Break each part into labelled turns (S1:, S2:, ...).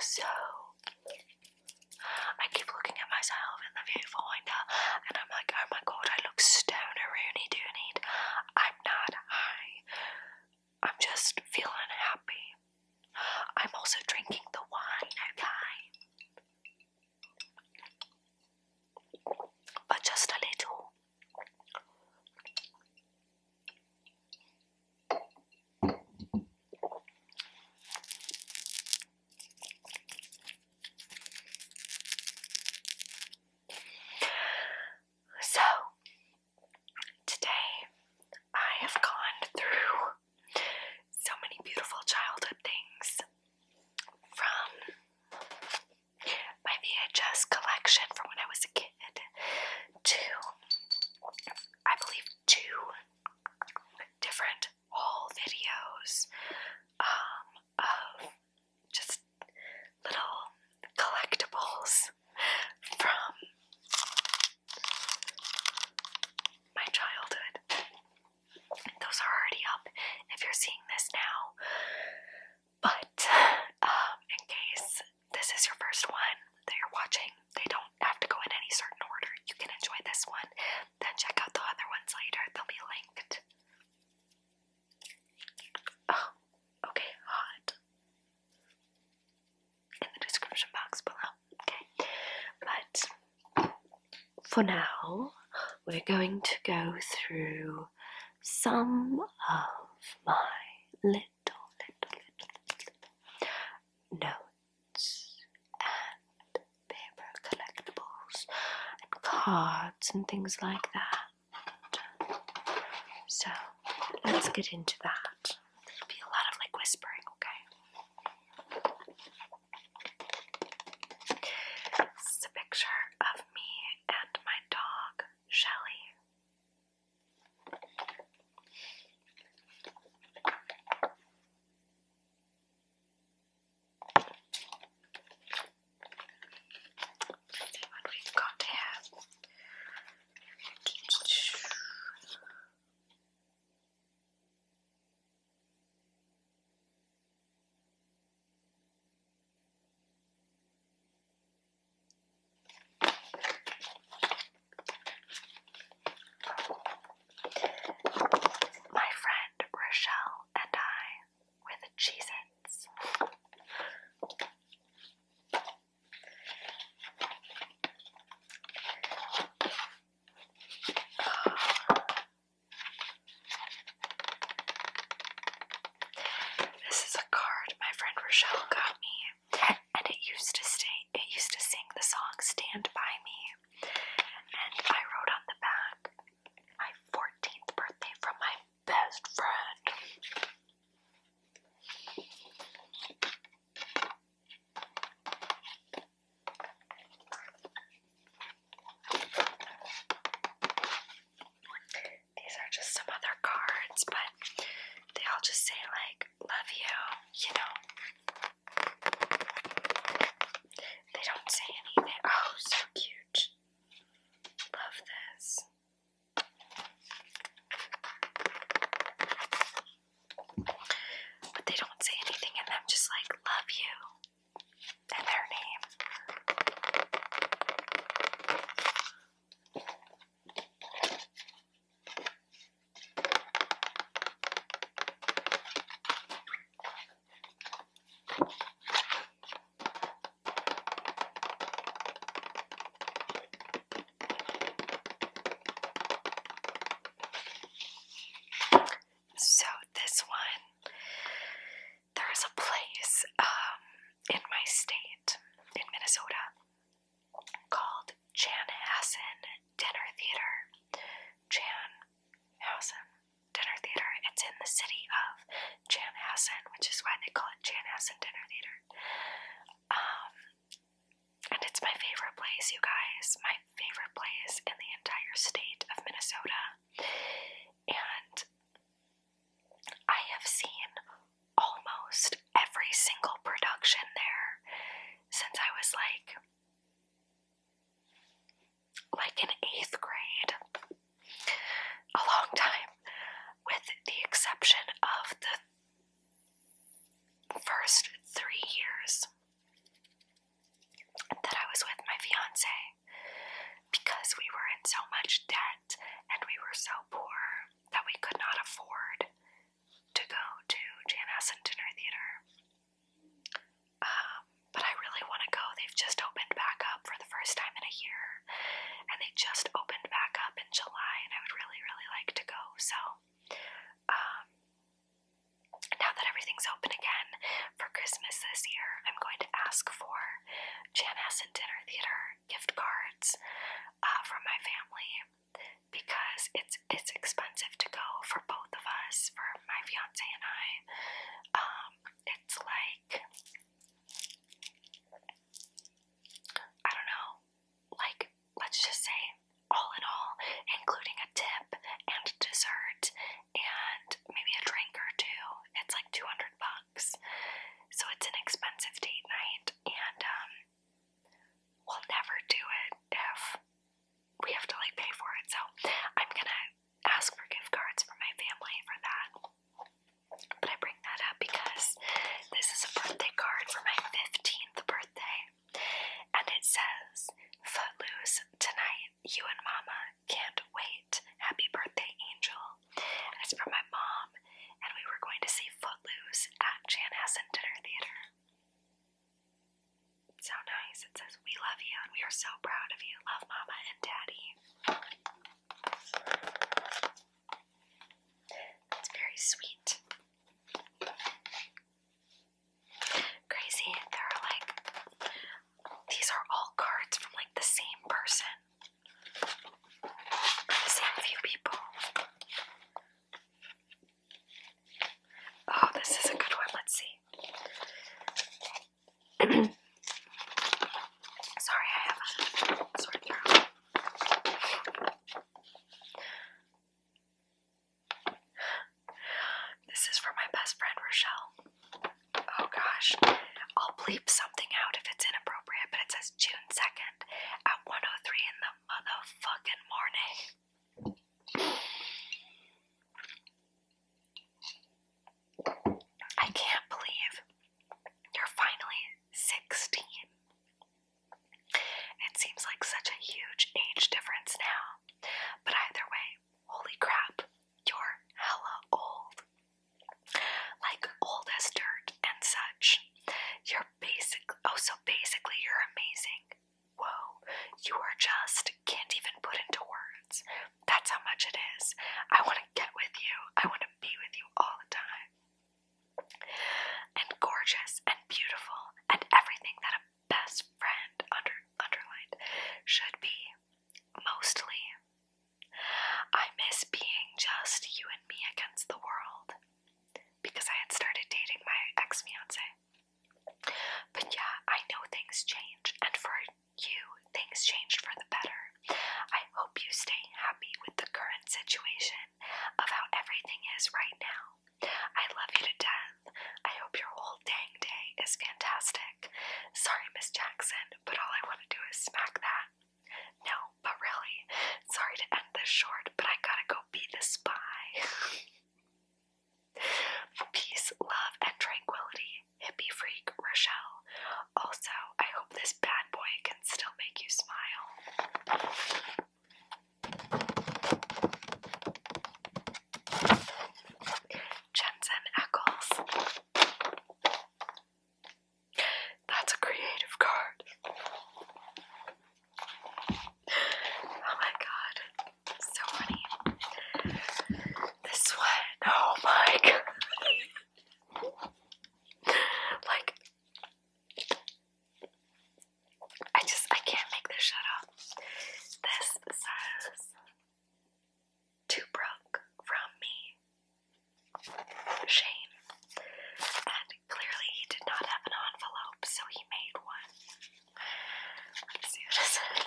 S1: so... I keep looking at myself in the viewfinder and I'm like, oh my god, I look stoner Rooney Dooney. I'm not high. I'm just feeling happy. I'm also drinking the wine, okay? But just a little. So, today I have gone through so many beautiful childhood things, from my VHS collection from when I was a kid to, I believe, 2 different haul videos of just little collectibles from my childhood. Those are already up if you're seeing this now, but in case this is your first one that you're watching, they don't have to go in any certain order. You can enjoy this one, then check out the other ones later. They'll be linked. Oh, okay, hot. In the description box below. Okay, but for now, we're going to go through some of my little notes and paper collectibles and cards and things like that. So let's get into that. There'll be a lot of like whispering, okay? This is a picture of me and my dog, Shelly. Rochelle got me, and it used to sing the song Stand By Me, and I wrote on the back, my 14th birthday from my best friend. These are just some other cards, but they all just say like, love you, you know. They don't say anything. Oh, so cute. Love this. But they don't say anything in them, just like, love you, and their name. So this one, there is a place in my state, in Minnesota, called Chanhassen Dinner Theater. Chanhassen Dinner Theater. It's in the city of Chanhassen, which is why they call it Chanhassen Dinner Theater. And it's my favorite place, you guys. My favorite place in the entire state of Minnesota. And I have seen almost every single production there since I was like in 8th grade. A long time, with the exception of the first 3 years. again for Christmas this year, I'm going to ask for Janess and Dinner Theater gift cards from my family, because it's expensive to go for both of us, for my fiance and I. It's like, I don't know, like, let's just say, all in all, including a tip and dessert and maybe a drink or two, it's like $200. So it's an expensive date night, and we'll never do it if we have to like pay for it. So I'm gonna ask for gift cards for my family for that. But I bring that up because this is a birthday card for my 15th birthday, and it says, "Footloose tonight, you and Mama can't wait. Happy birthday, Angel." And it's from my mom, and we were going to see Footloose at Janess and Dinner Theater. It's so nice. It says, "We love you and we are so proud of you. Love, Mama and Daddy." That's very sweet. Crazy. There are like, these are all cards from like the same person. The same few people. Oh, this is a good one. Let's see. Sorry, I have a sore throat. This is from my best friend, Rochelle. Oh gosh. I'll bleep something out if it's inappropriate, but it says June 2nd at 1:03 in the motherfucking morning. I can't believe you're finally 16. It seems like such a huge age difference now, but either way, holy crap, you're hella old. Like old as dirt and such. Basically you're amazing. Whoa, you are just, can't even put into words. That's how much it is. I want to get with you. I want to be with you all the time. And gorgeous and beautiful and everything that a best friend underlined should be. Mostly. I miss being just you and me against the world, because I had started dating my ex-fiance. But yeah, I know things change, and for you, things changed for the better. I hope you stay happy with the current situation of how everything is right now. I love you to death. I hope your whole dang day is fantastic. Sorry, Miss Jackson, but all I want to do is smack that. No, but really, sorry to end this short, but I gotta go be the spy. Peace, love, and tranquility. Hippie freak, Rochelle. Also, I hope this bad boy can still make you smile. Jensen Eccles. That's a creative card. Oh my god. So funny. This one. Oh my god. Like, I can't make this shut up. This says, "To Brooke from me, Shane." And clearly he did not have an envelope, so he made one. Let's see what it says.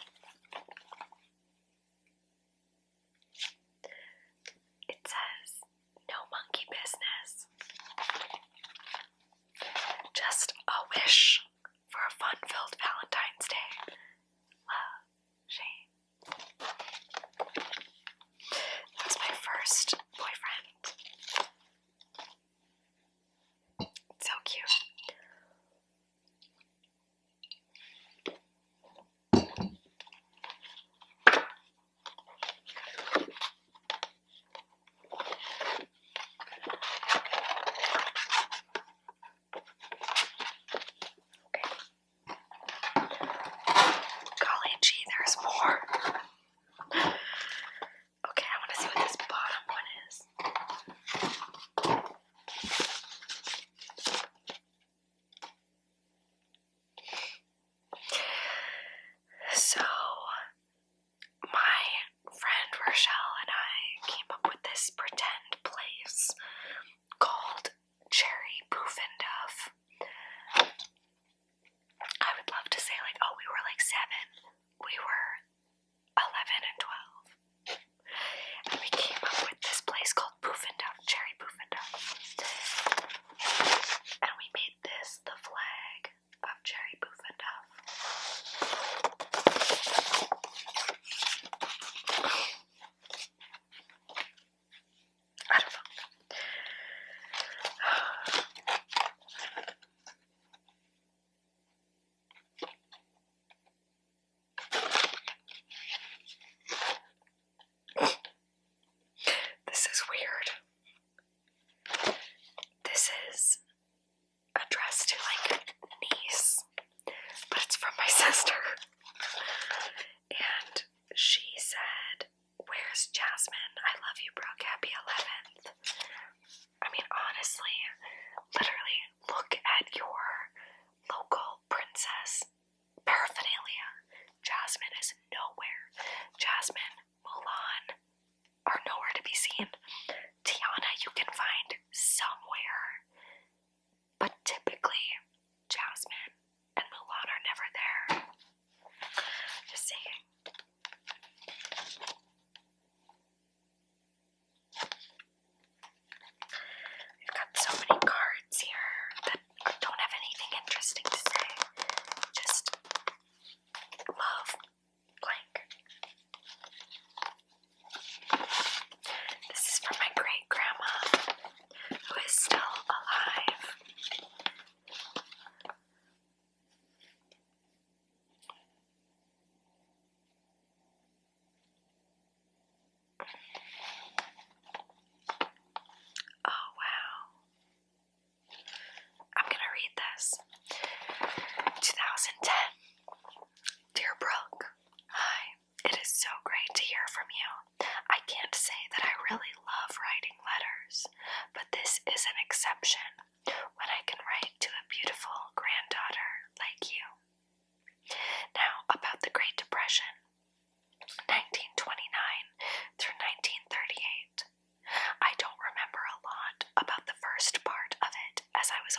S1: It says, "No monkey business. Just a wish for a fun-filled Valentine's Day. Love, Shane." That's my first boyfriend. So cute.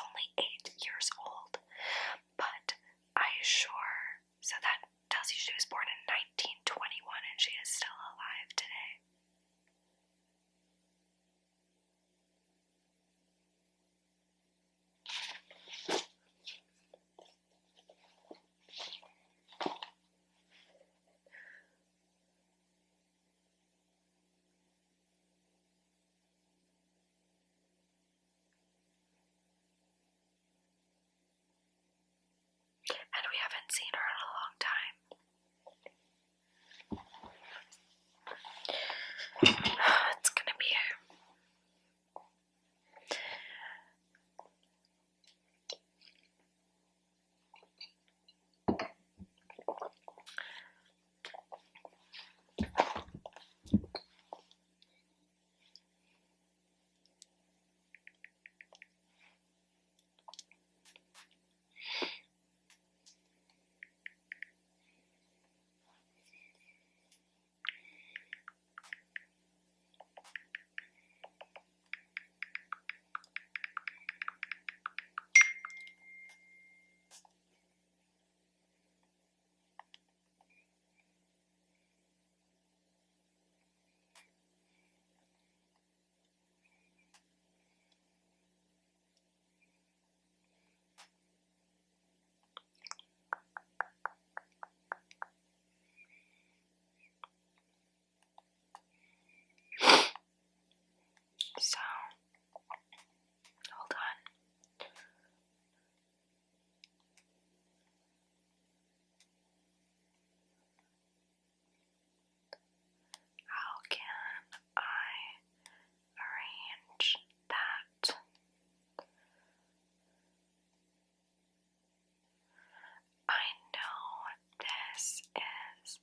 S1: only 8 years old, but so that tells you she was born in 1921 and she is still alive today. And we haven't seen her in a long time. It's gonna be so. Hold on. How can I arrange that? I know this is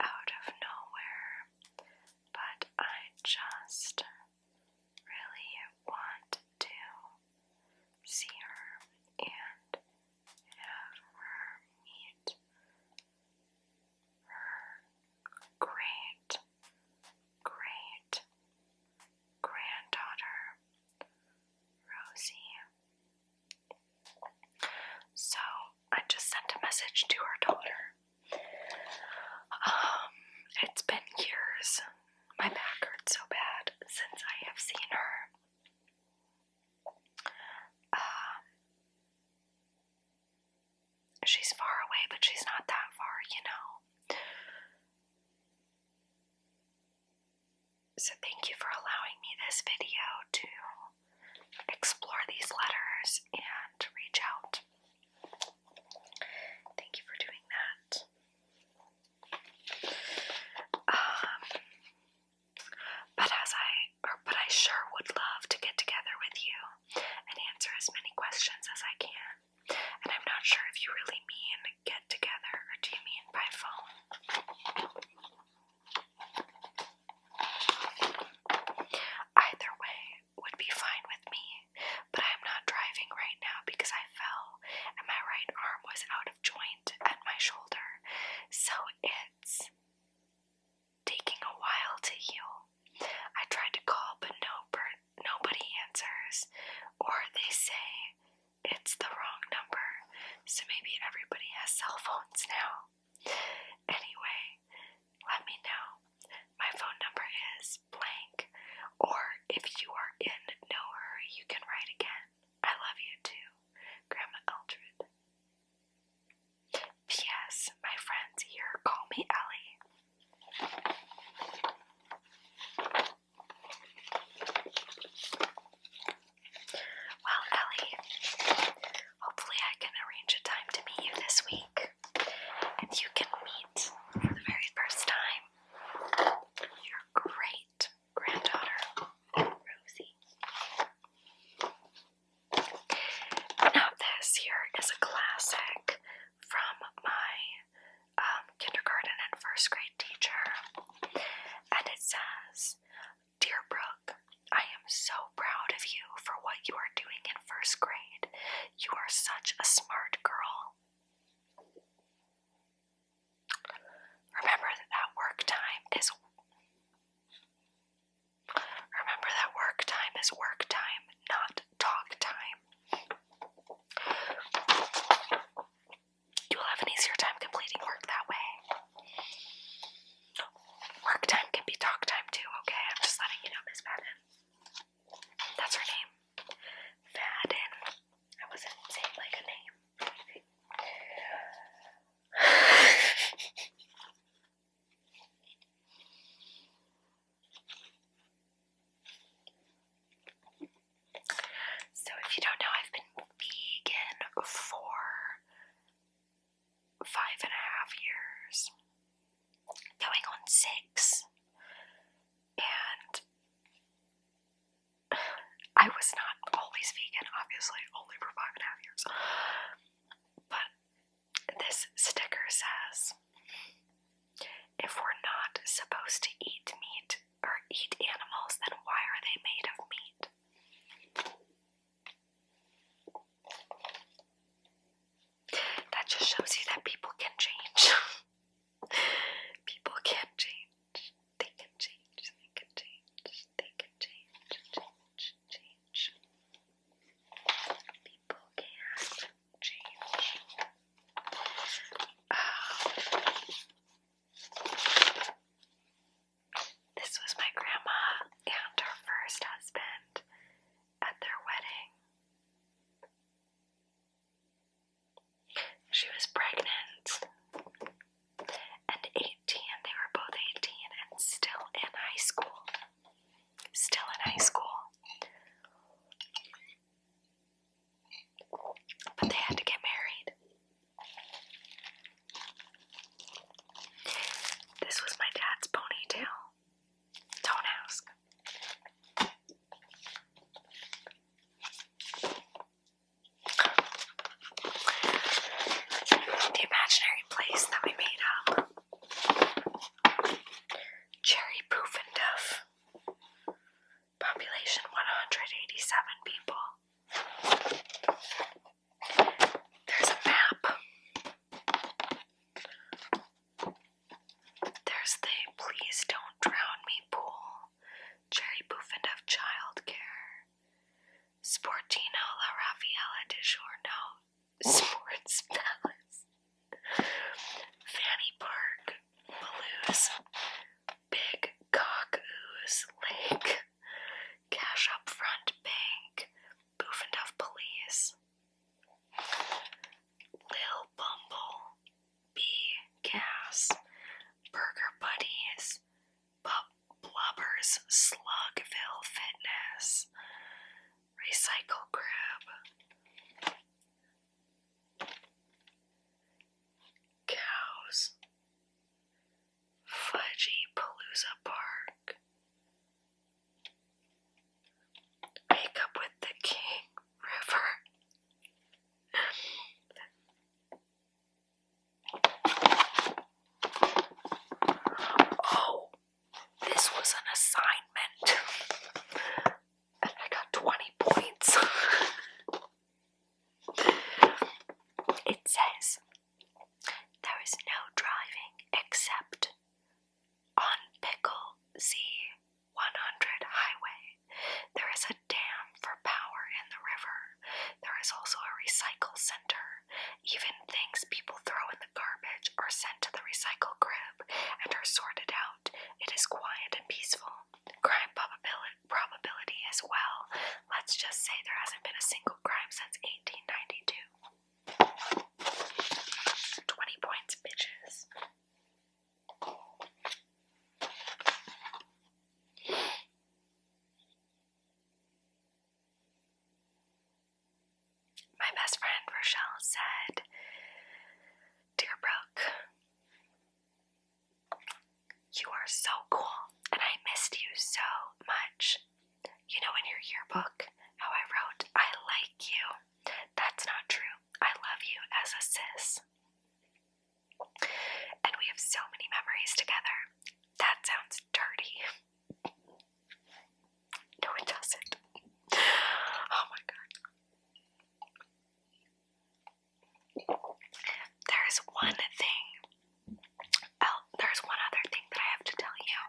S1: out of nowhere, but I just really want to see her and have her meet her great granddaughter, Rosie. So I just sent a message to her daughter. It's been years. My back hurts so bad since I have seen her. She's far away, but she's not that far, you know. So thank you for allowing me this video to explore these letters and reach out. Thank you for doing that. But I sure would love to get together with you and answer as many questions as I can. And I'm not sure if you really mean get together or do you mean by phone? Either way would be fine with me, but I'm not driving right now because I fell and my right arm was out of joint at my shoulder, so it's taking a while to heal. I tried to call, but nobody answers, or they say it's the wrong number, so maybe everybody has cell phones now. Anyway, let me know. My phone number is blank, or if you are in no hurry, you can write again. I love you too, Grandma Eldred. P.S. My friends here call me Ellie. Well, Ellie, hopefully I can arrange a time to meet you this week, and you can meet for the very first time your great granddaughter, Rosie. Now this here is a classic from my kindergarten and first grade teacher, and it says, "Dear Brooke, I am so proud of you for what you are doing in first grade. You are such a smart girl. Remember that work time is work time, not talk time." center. Even things people throw in the garbage are sent to the recycle crib and are sorted out. It is quiet and peaceful. Crime probability as well. Let's just say there hasn't been a single crime since 1892. 20 points, bitches. My best friend Rochelle said, "Dear Brooke, you are so cool, and I missed you so much. You know in your yearbook how I wrote, I like you. That's not true. I love you as a sis. And we have so many memories together. That sounds dirty." No, it doesn't. Oh my god. There's one other thing that I have to tell you.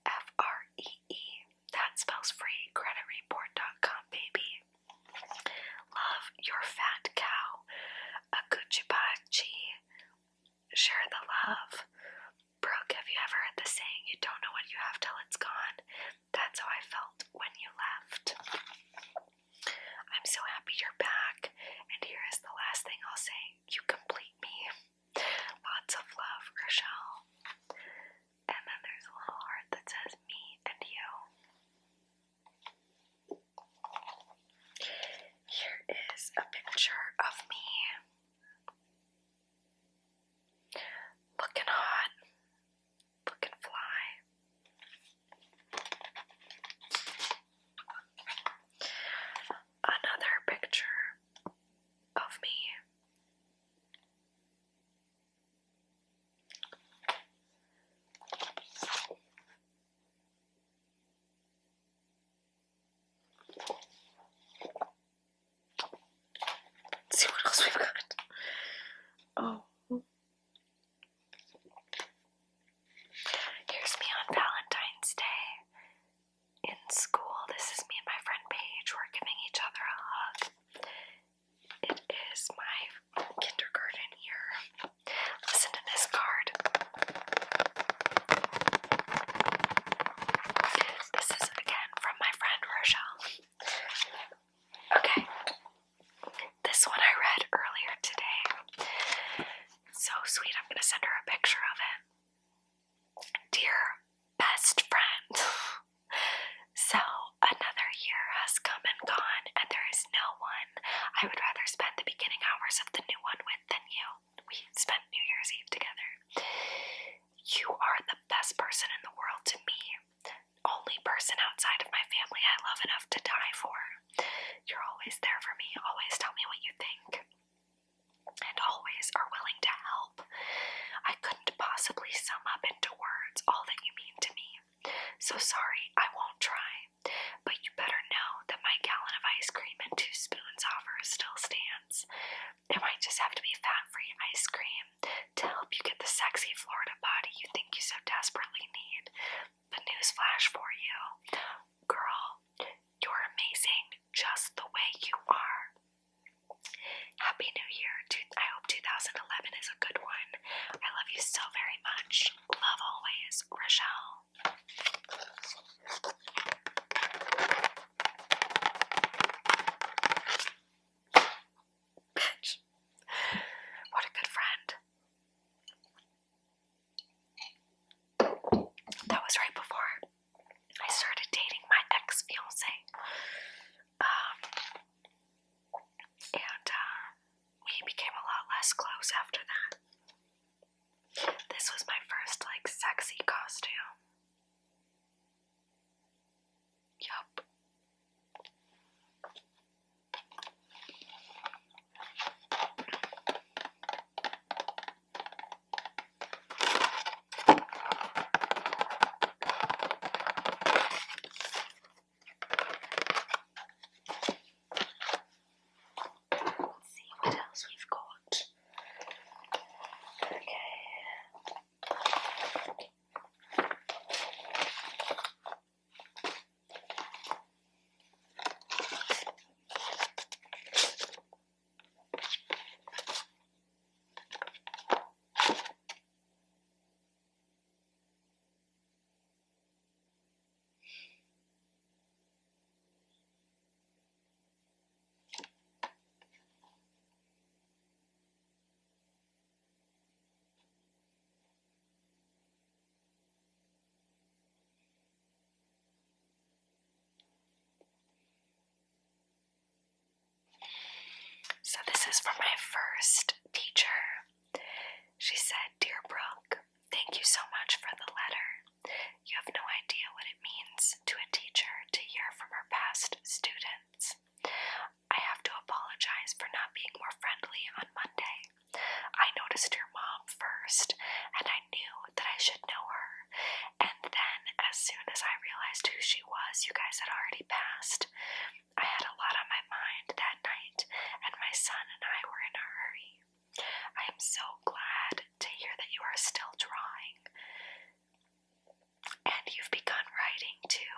S1: FREE. That spells free. Creditreport.com, baby. Love your fat cow. Akuchibachi. Share the love. Brooke, have you ever heard the saying, you don't know what you have till it's gone? That's how I felt when you left. I'm so happy you're back, and here is the last thing I'll say. You complete me. Lots of love, Rochelle. And then there's a little heart that says me and you. Here is a picture of me. Looking hot. Looking fly. Another picture of me. Let's see what else we've got. Oh. Here's me on Valentine's Day. In school, this is me and my friend Paige. We're giving each other a hug. It is my kindergarten year. Listen to this card. This is again from my friend Rochelle. Okay. This one I read earlier today. So sweet, I'm gonna send her a picture of it. Dear best friend. So, another year has come and gone, and there is no one I would rather spend the beginning hours of the new one with than you. We spent New Year's Eve together. You are the best person in the world to me. Only person outside of my family I love enough to die for. You're always there for me, always tell me what you think, and always are willing to help. I couldn't possibly sum up into words all that you mean to me. So sorry, I won't try. But you better know that my gallon of ice cream and 2 spoons offer still stands. It might just have to be fat-free ice cream to help you get the sexy Florida body you think you so desperately need. But newsflash for you, girl, you're amazing just the way you are. Happy New Year. I hope 2011 is a good one. I love you so very much. Love always, Rochelle. Bitch. What a good friend. That was right before I started dating my ex-fiancé. And we became a lot less close after that. This was my first, sexy costume. first teacher. She said, "Dear Brooke, thank you so much for the letter. You have no idea what it means to a teacher to hear from her past students. I have to apologize for not being more friendly on Monday. I noticed your mom first, and I knew that I should know her. And then, as soon as I realized who she was, you guys had already passed. I had a lot on my mind that night, and my son and I were in a hurry. I am so glad to hear that you are still drawing. And you've begun writing, too.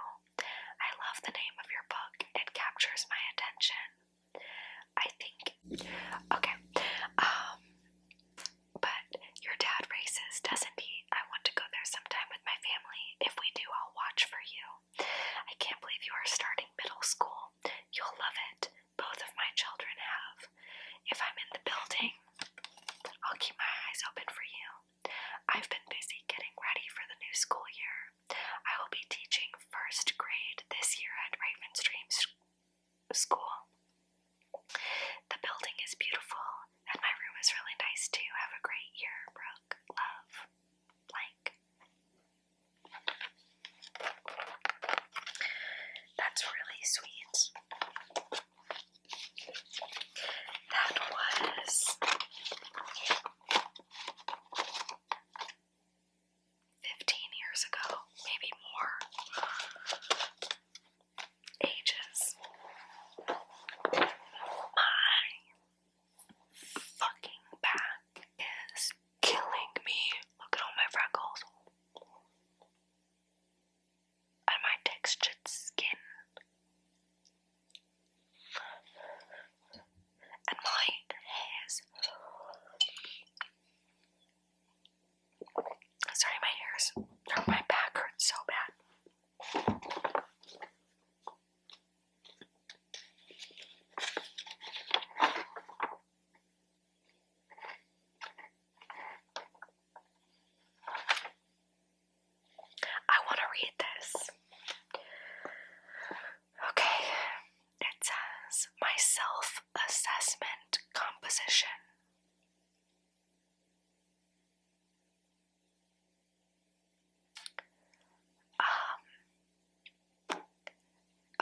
S1: I love the name of your book. It captures my attention. I think, okay, but your dad races, doesn't he? I want to go there sometime with my family. If we do, I'll watch for you. I can't believe you are starting middle school. You'll love it. Both of my children have. If I'm in the building, I'll keep my eyes open for you. I've been busy getting ready for the new school year. I will be teaching first grade this year at Ravenstream School. The building is beautiful, and my room is really nice too. Have a great year, Brooke. Love, blank." That's really sweet. That was 15 years ago, maybe more. Ages. My fucking back is killing me. Look at all my freckles. And my textured skin. And my hairs. Sorry, my hairs. Or my back hurts so bad. I want to read this. Okay, it says, my self-assessment composition.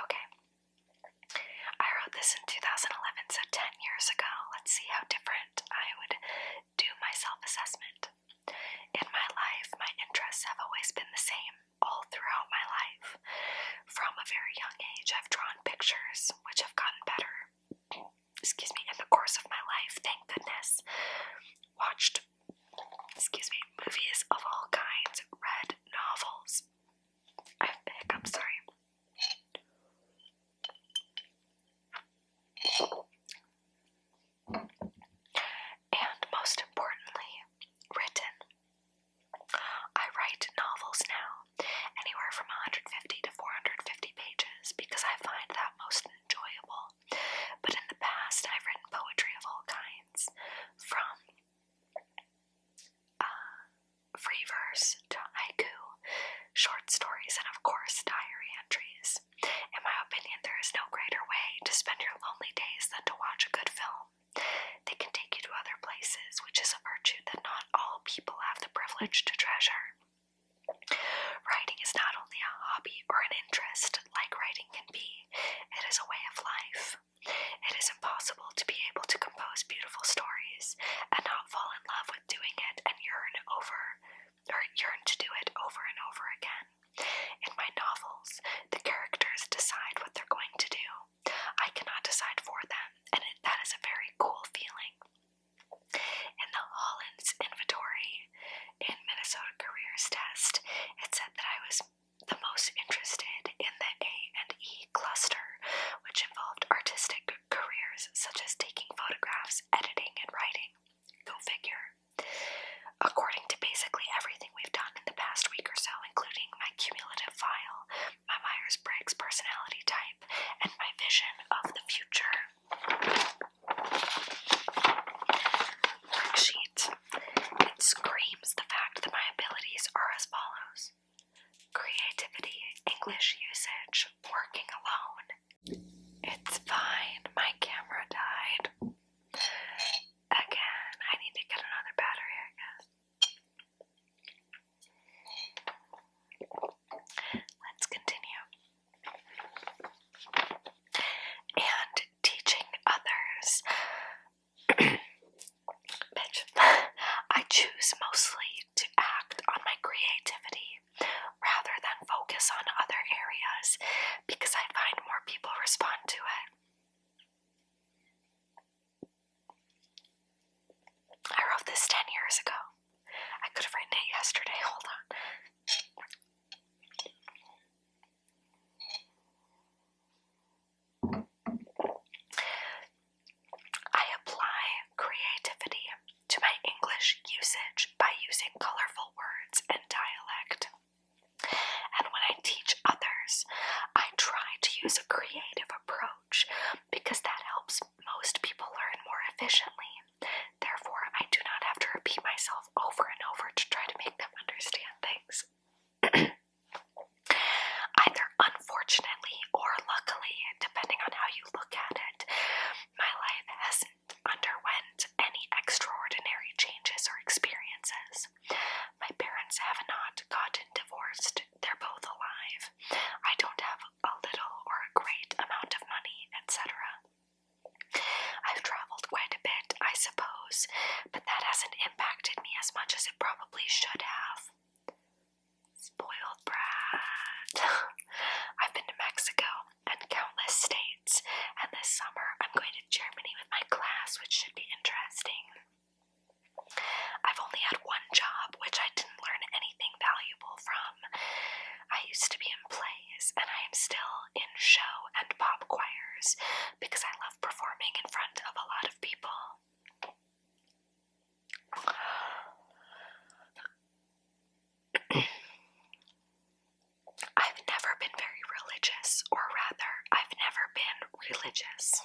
S1: Okay. I wrote this in 2011, so 10 years ago. Let's see how different I would do my self-assessment. In my life, my interests have always been the same all throughout my life. From a very young age, I've drawn pictures, which have gotten better, in the course of my life, thank goodness. Watched, movies of all kinds, read novels. I have a hiccup, sorry. And most importantly, written. I write novels now, anywhere from 150 to 450 pages, because I find that most enjoyable. But in the past, I've written poetry of all kinds, from free verse to haiku, short stories, and of course, diary entries. In my opinion, there is no greater way to spend your lonely days than to watch a good film. They can take you to other places, which is a virtue that not all people have the privilege to treasure. Writing is not only a hobby or an interest, like writing can be, it is a way of life. It is impossible to be able to compose beautiful stories and not fall in love with doing it and yearn to do it over and over again. In my novels, the characters decide what they're going to do. I cannot decide for them, and that is a very cool feeling. In the Holland's inventory in Minnesota Careers Test, it said that I was the most interested in the A&E cluster, which involved artistic careers such as taking photographs, editing, and writing. Go figure. According to basically everything we've done in the past week or so, including my cumulative file, my Myers-Briggs personality type, and my vision of the future. Worksheet. It screams the fact that my abilities are as follows: creativity, English usage, working alone. It's fine, my camera died. Again. hours ago. I could have written it yesterday. Hold on. I apply creativity to my English usage by using colorful words and dialect. And when I teach others, I try to use a creative approach because that helps most people learn more efficiently. Therefore, I do not have to repeat myself over and over to try to make them understand things. Either unfortunately or luckily, depending on how you look at it, my life hasn't underwent any extraordinary changes or experiences. My parents have not gotten divorced. They're both alive. I don't have a little or a great amount of money, etc. I've traveled quite a bit, I suppose, but that hasn't impacted me as much as it probably should have. Spoiled brat. I've been to Mexico and countless states, and this summer I'm going to Germany with my class, which should be interesting. I've only had one job, which I didn't learn anything valuable from. I used to be in plays, and I am still in show and pop choirs because I love performing in front of a lot of people. I've never been very religious, or rather, I've never been religious.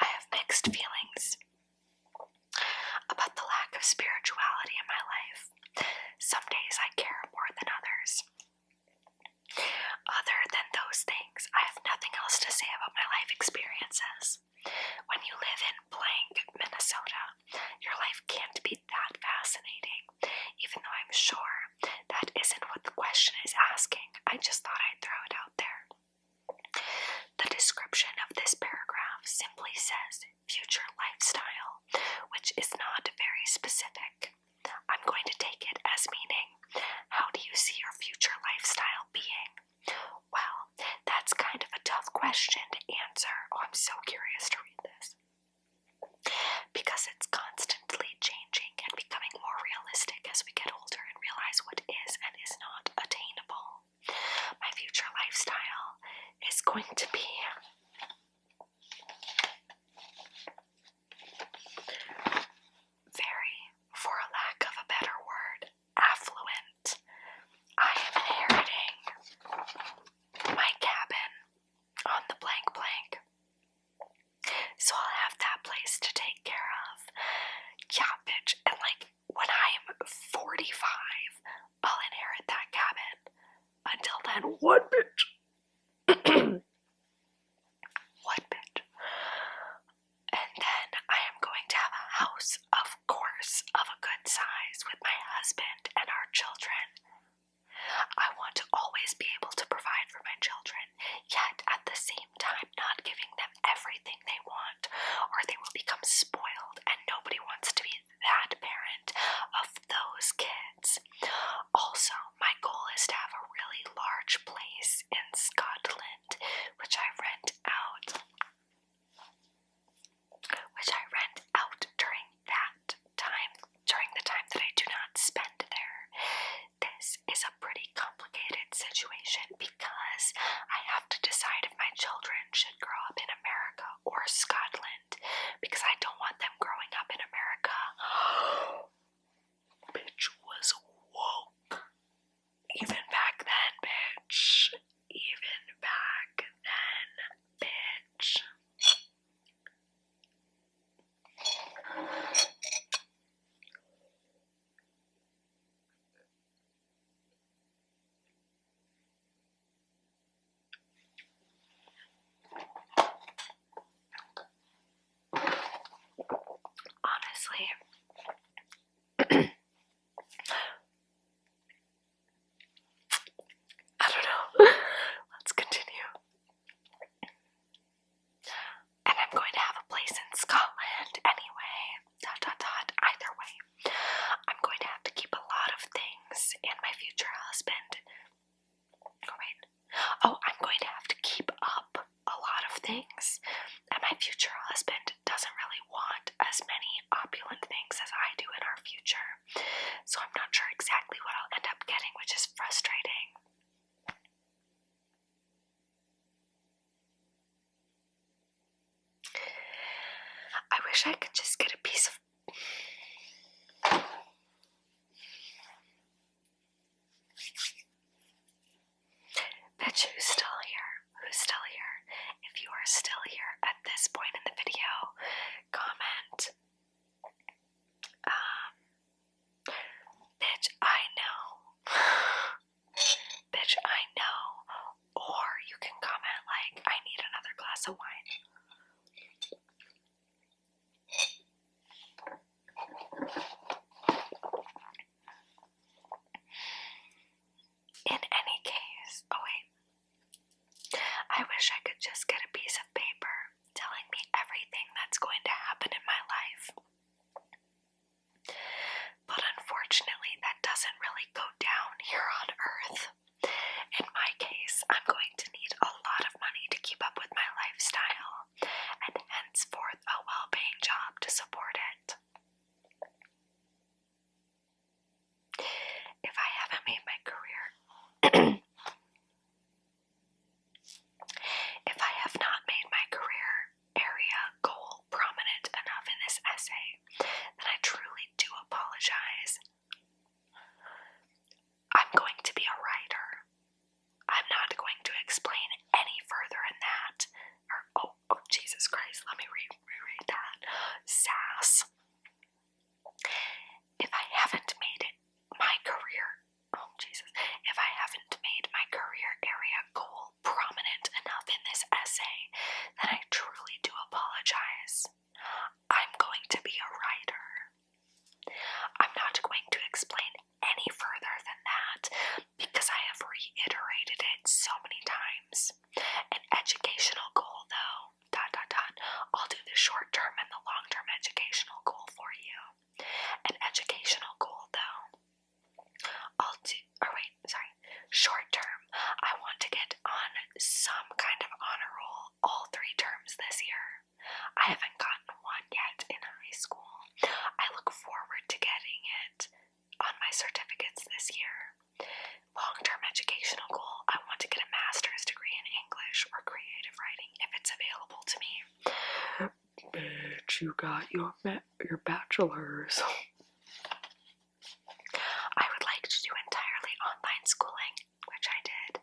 S1: I have mixed feelings about the lack of spirituality in my life. Some days I care more than others. Other than those things, I have nothing else to say about my life experiences. When you live in blank Minnesota, your life can't be that fascinating, even though I'm sure that isn't what the question is asking. I just thought I'd throw it out there. The description of this paragraph simply says future lifestyle, which is not very specific. I'm going to take it as meaning, how do you see your future lifestyle being? Well, that's kind of a tough question to answer. Oh, I'm so curious to read this. Because it's constantly changing and becoming more realistic as we get older and realize what is and is not attainable. My future lifestyle is going to be very, for a lack of a better word, affluent. I am inheriting my cabin on the blank blank, so I'll have that place to take care of. Yeah, bitch, and like, when I am 45, I'll inherit that cabin. Until then, what, bitch? What, bitch? And then I am going to have a house, of course, of a good size with my husband and our children. I want to always be able to provide for my children, yet at the same time not giving them everything they want, or they will become spoiled, and nobody wants to be that parent of those kids. Also, my goal is to have a really large place in Scotland, which I rent out during the time that I do not spend there. This is a pretty complicated situation because I have to decide if my children should grow up in America or Scotland, because I don't want them growing up in America. Bitch was woke. Even back then, bitch. Even back then, bitch. things, and my future husband doesn't really want as many opulent things as I do in our future. So I'm not sure exactly what I'll end up getting, which is frustrating. I wish I could just get a piece of bitch, who's still here? Who's still here? If you are still here at this point in the video, comment. Bitch, I know. Bitch, I know. Or you can comment like, I need another glass of wine. In any case, oh wait. I wish I could just get a piece of paper telling me everything that's going to happen in my life. But unfortunately, that doesn't really go down here on Earth. In my case, I'm going to need a lot of money to keep up with my lifestyle, and henceforth a well-paying job to support it. If I haven't made my career, if I have not made my career area goal prominent enough in this essay, then I truly do apologize. I'm going to be a writer. I'm not going to explain any further in that. Oh, Jesus Christ, let me reread that. Sass. If I haven't made it my career, if I haven't made my career area goal prominent enough in this essay, then I truly do apologize. I'm going to be a writer. I'm not going to explain any further than that because I have reiterated it so many times. An educational goal, though, I'll do the short-term and the long-term educational goal for you. An educational goal, though, short-term, I want to get on some kind of honor roll all 3 terms this year. I haven't gotten one yet in high school. I look forward to getting it on my certificates this year. Long-term educational goal, I want to get a master's degree in English or creative writing if it's available to me. Bitch, you got your bachelor's. I would like to do entirely online schooling, which I did,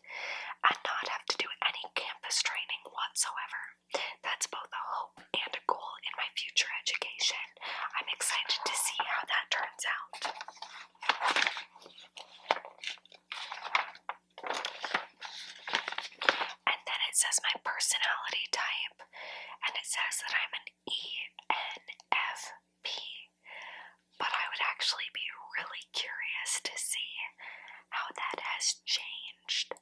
S1: and not have to do any campus training whatsoever. That's both a hope and a goal in my future education. I'm excited to see how that turns out. And then it says my personality type, and it says that I'm an ENFP, but I would actually be really curious to see how that has changed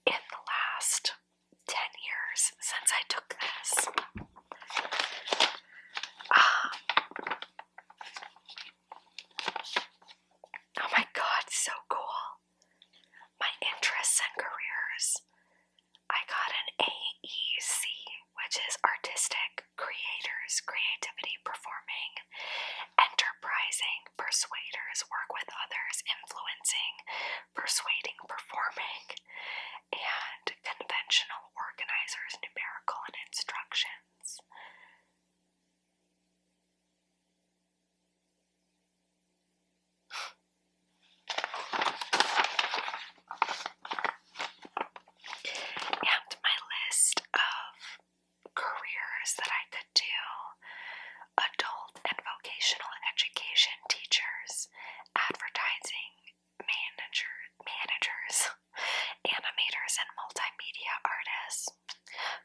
S1: in the last 10 years since I took this. Oh my god, so cool. My interests and careers. I got an AEC, which is Artistic, Creators, Creativity, Performing, Enterprising, Persuaders, Work with Others, Influencing, Persuading, Performing, and Conventional Organizers, Numerical, and Instructions. And my list of careers that I could do: adult and vocational education teachers, advertising managers, animators and multimedia artists,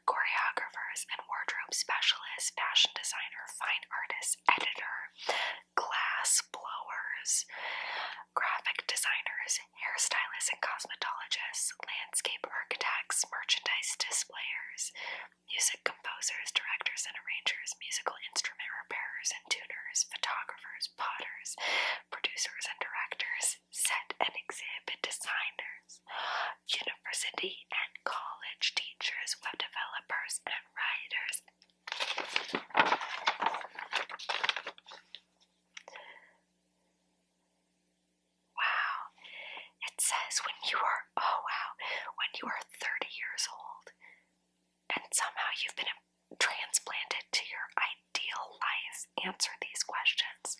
S1: choreographers and wardrobe specialists, fashion designer, fine artist, editor, glass blowers, graphic designers, hairstylists and cosmetologists, landscape architects, merchandise displayers, music composers, directors and arrangers, musical instrument repairers and tuners, photographers, potters, producers and directors, set and exhibit designers, university and college teachers, web developers, and you are 30 years old and somehow you've been transplanted to your ideal life? Answer these questions.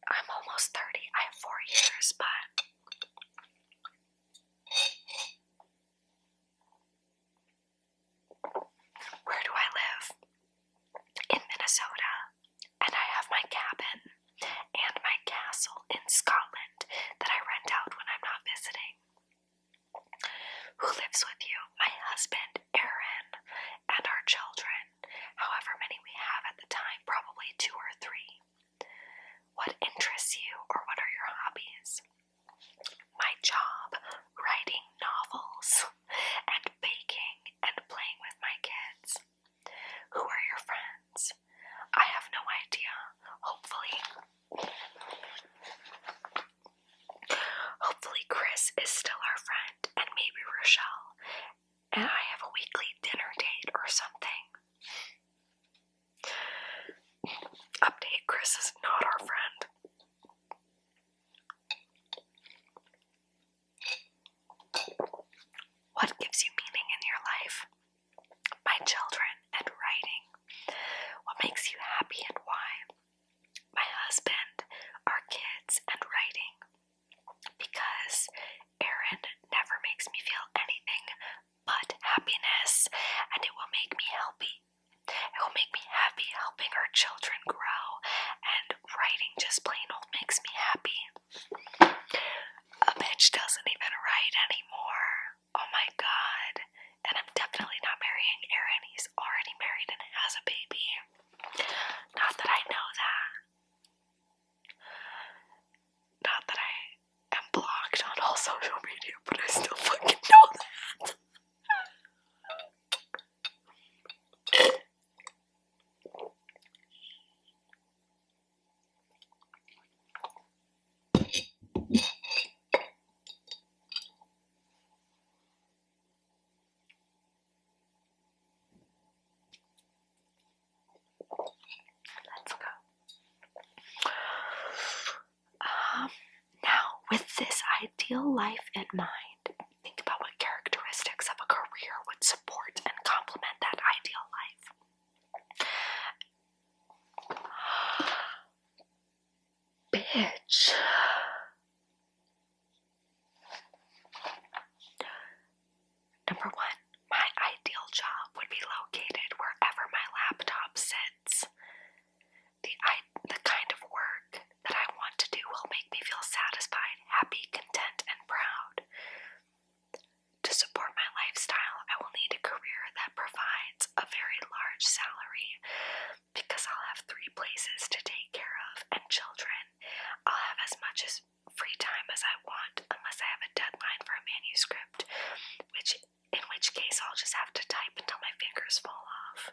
S1: I'm almost 30. I have 4 years, but where do I live? In Minnesota. And I have my cabin and my castle in Scotland that I rent out when I'm not visiting. Who lives with you? My husband, Aaron, and our children, however many we have at the time, probably 2 or 3. What interests you, or what are your hobbies? My job, writing novels, and baking, and playing with my kids. Who are your friends? I have no idea. Hopefully Chris is still our friend, and maybe Rochelle, and I have a weekly dinner date or something. Update, Chris is not our friend. What gives you meaning in your life? My children and writing. What makes you happy and why? My husband, our kids, and writing. Because Aaron never makes me feel anything but happiness, and it will make me happy. It will make me happy helping our children grow, and writing just plain old makes me happy. A bitch doesn't even write anymore. Oh my god. And I'm definitely not marrying Aaron. He's already married and has a baby. Not that I know that. Not that I am blocked on all social media, but I still fucking know that. Let's go. Now, with this ideal life in mind, think about what characteristics of a career would support and complement that ideal life. Bitch. Number 1, my ideal job would be located wherever my laptop sits. The kind of work that I want to do will make me feel satisfied, happy, content, and proud. To support my lifestyle, I will need a career that provides a very large salary because I'll have 3 places to take care of and children. I'll have as much as free time as I want unless I have a deadline for a manuscript, in which case I'll just have to type until my fingers fall off.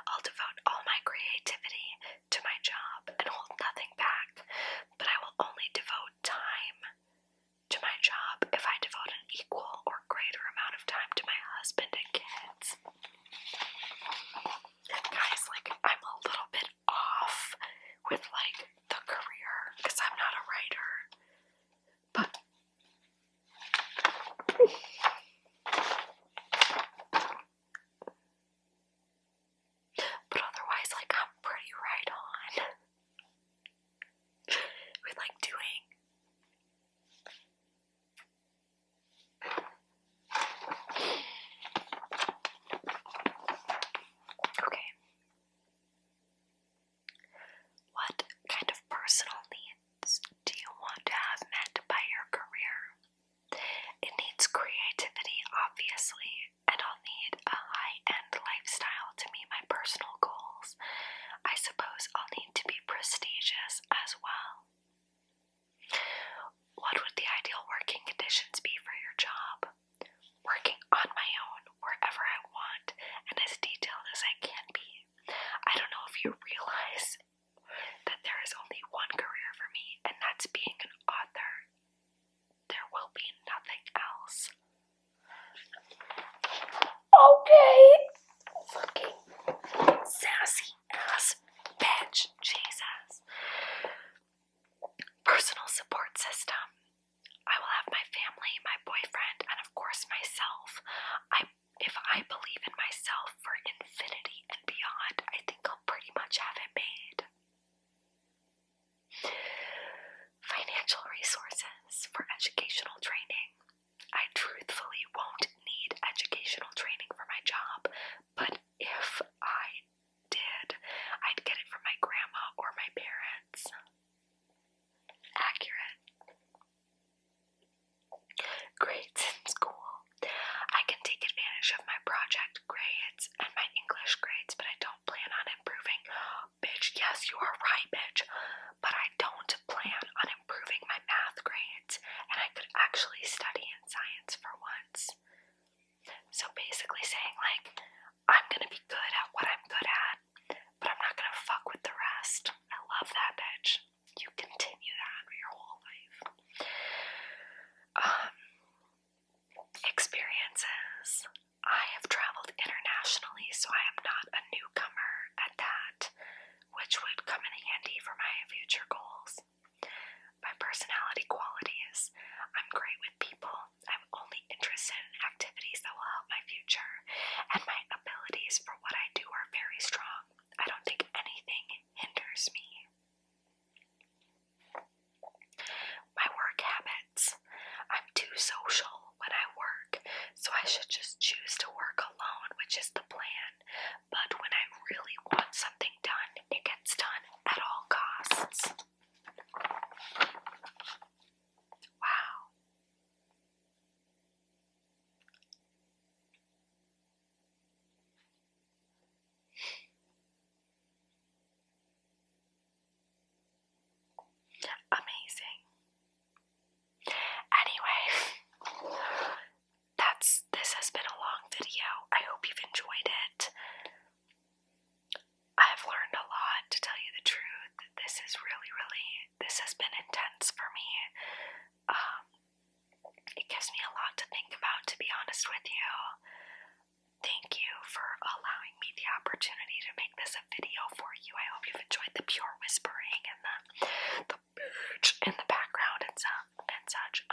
S1: I'll devote all my creativity to my job and hold nothing back, but I will only devote time to my job if I devote an equal or greater amount of time to my husband and kids. Guys, I'm a little bit off with, the career, because I'm not a writer, but otherwise, I'm pretty right on with, doing. Okay. What kind of personal needs do you want to have met by your career? It needs creativity, obviously, and I'll need a high-end lifestyle to meet my personal goals. I suppose I'll need to be prestigious as well. What would the ideal working conditions be for your job? Working on my own, wherever I want, and as detailed as I can be. I don't know if you realize that there is only one career for me, and that's being an author. There will be nothing else. Okay. Fucking sassy ass bitch. Jesus. Personal support system. I will have my family, grades in school. I can take advantage of my project grades and my English grades, but I don't plan on improving. Bitch, yes, you are right, bitch. But I don't plan on improving my math grades, and I could actually study in science for once. So basically saying, like, I'm gonna be good at what I'm good at, but I'm not gonna fuck with the rest. I love that, bitch. You continue that for your whole life. Experiences. I have traveled internationally, so I am not a newcomer at that, which would come in handy for my future goals. My personality qualities. I'm great with people. I'm only interested in activities that will help my future, and my abilities for what I do are very strong. I don't think anything hinders me. My work habits. I'm too social when I work, so I should just choose to work alone, which is the plan. But when I really want something done, it gets done at all costs. Wow. Amazing. Anyway, this has been a long video. I hope you've enjoyed it. I've learned a lot, to tell you the truth. This has been intense for me. It gives me a lot to think about, to be honest with you. Thank you for allowing me the opportunity to make this a video for you. I hope you've enjoyed the pure whispering and the bitch in the background and such.